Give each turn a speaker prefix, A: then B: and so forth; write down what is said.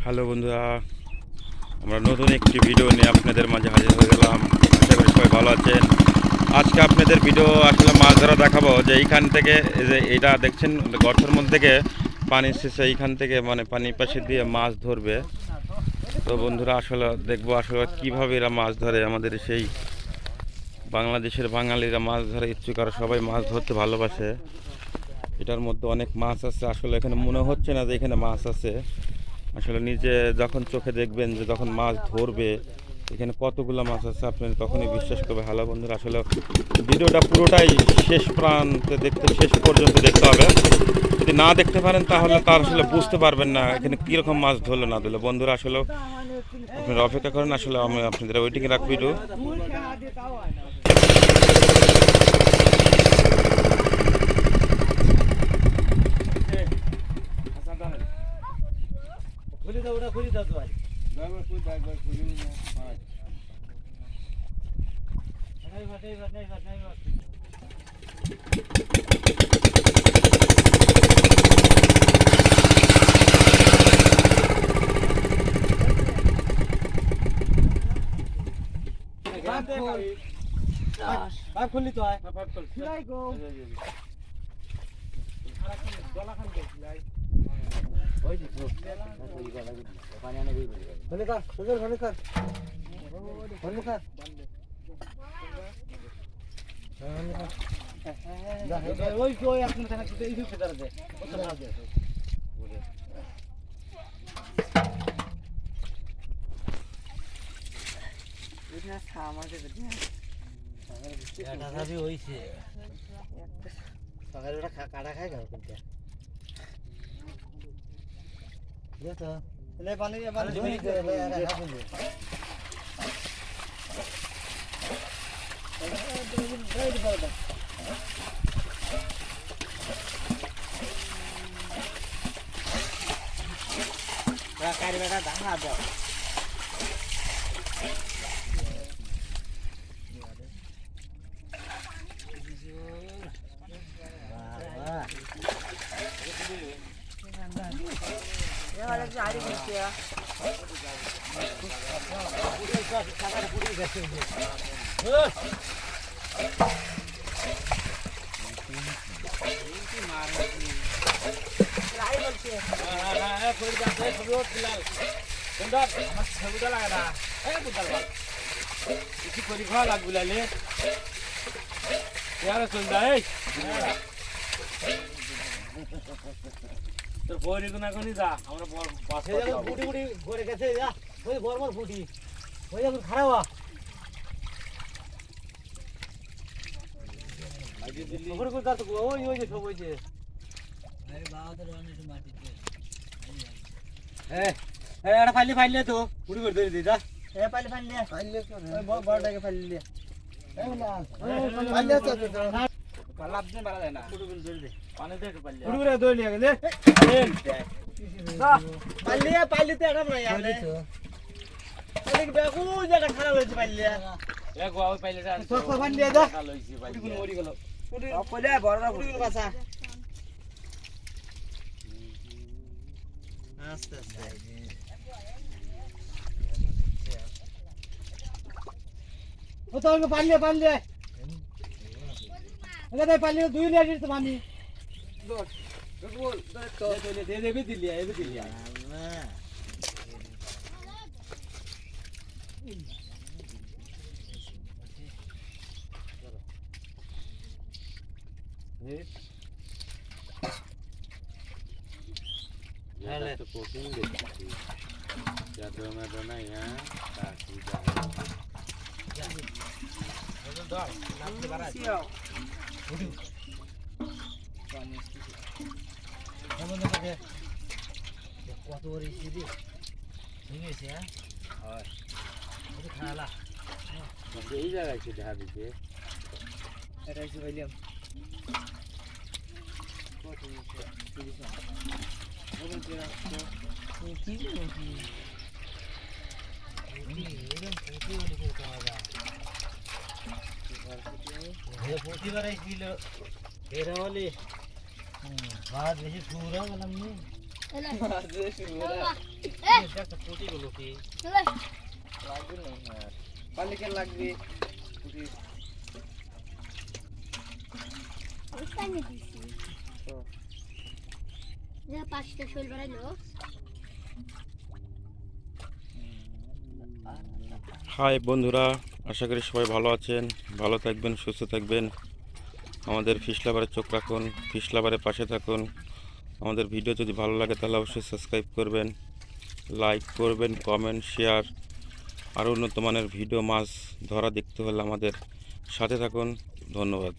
A: Hello বন্ধুরা, আমরা নতুন একটি ভিডিও নিয়ে আপনাদের মাঝে হাজির হয়ে গেলাম। আশা করি সবাই ভালো আছেন। আজকে আপনাদের ভিডিও আসলে মাছ ধরা দেখাবো, যে এইখান থেকে যে এটা দেখছেন গর্তের মধ্যে থেকে পানি এসেছে, এইখান থেকে মানে পানির পাশে দিয়ে মাছ ধরবে। তো বন্ধুরা আসলে দেখবো আসলে কীভাবে এরা মাছ ধরে। আমাদের সেই বাংলাদেশের বাঙালিরা মাছ ধরে ইচ্ছুক, আর সবাই মাছ ধরতে ভালোবাসে। এটার মধ্যে অনেক মাছ আছে, আসলে এখানে মনে হচ্ছে না যে এখানে মাছ আছে। আসলে নিজে যখন চোখে দেখবেন যে যখন মাছ ধরবে এখানে কতগুলো মাছ আছে, আপনি তখনই বিশ্বাস করবে। হ্যালো বন্ধুরা, আসলে ভিডিওটা পুরোটাই শেষ প্রান্তে দেখতে, শেষ পর্যন্ত দেখতে হবে। যদি না দেখতে পারেন তাহলে তার আসলে বুঝতে পারবেন না এখানে কীরকম মাছ ধরলো না ধরলো। বন্ধুরা আসলে আপনারা অপেক্ষা করেন, আসলে আমি আপনাদের ওয়েটিংয়ে রাখবো ভিডিও।
B: ফাইলে তো পুরি করে ধরে দিই যা ফাইলে বড়টাকে ফাইলে আস্তে আস্তে ও তো পারলে এখানে পারলে 2 লিটার তো পানি দর বল তো দে দেবি দিলি না
A: ये तो कोचिंग देती है क्या तो मैं दोना यहाँ ताकि
B: কত বড় ইসি ঠিক আছে হ্যাঁ ওই খালা
A: এই জায়গায় কি দেখা দিতে
B: এটা এসে বললাম কত প্রতিবার ছিল এরা হলে মাছ বেশি সুরা বললাম নি
C: এলে
B: মাছ বেশি সুরা
C: এ
B: একটা কোটি গুলো কি
C: চলে
B: লাগবে না কালকে লাগবে কোটি
C: ওইটা নিয়ে দিছি যা 5টা শোল বাড়াইলো
A: হাই বন্ধুরা, আশা করি সবাই ভালো আছেন, ভালো থাকবেন, সুস্থ থাকবেন। আমাদের ফিশ লাভারে চোখ রাখুন, ফিশ লাভারের পাশে থাকুন। আমাদের ভিডিও যদি ভালো লাগে তাহলে অবশ্যই সাবস্ক্রাইব করবেন, লাইক করবেন, কমেন্ট, শেয়ার। আরও উন্নত মানের ভিডিও মাছ ধরা দেখতে হলে আমাদের সাথে থাকুন। ধন্যবাদ।